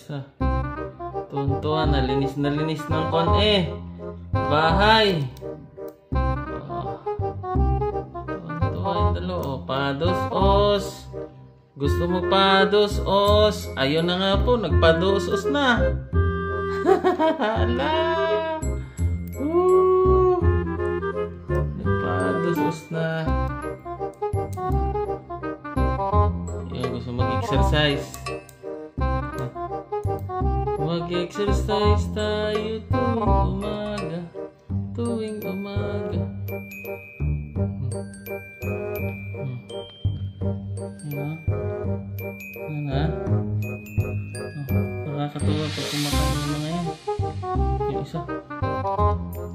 isa. Tuntuan, nalinis ng kon bahay. Tuntuan yung dalo. Pados os. Gusto mo pados os. Ayun na nga po, nagpados os na. Hala. Nagpados os na. Ayun, gusto mag-exercise. Mag-exercise tayo tuwing umaga. Nakakatuwa pag kumakain mo na ngayon. Yung isa,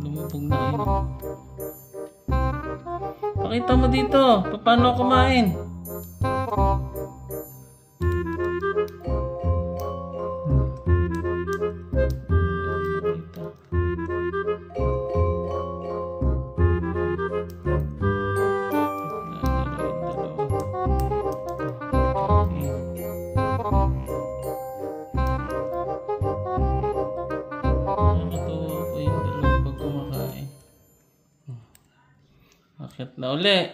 lumubog na yun. Pakita mo dito, paano kumain? Akit na uli.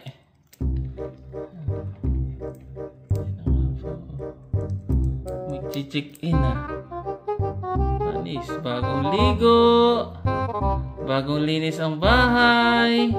Mag-check-in Anis, bagong ligo. Bagong linis ang bahay.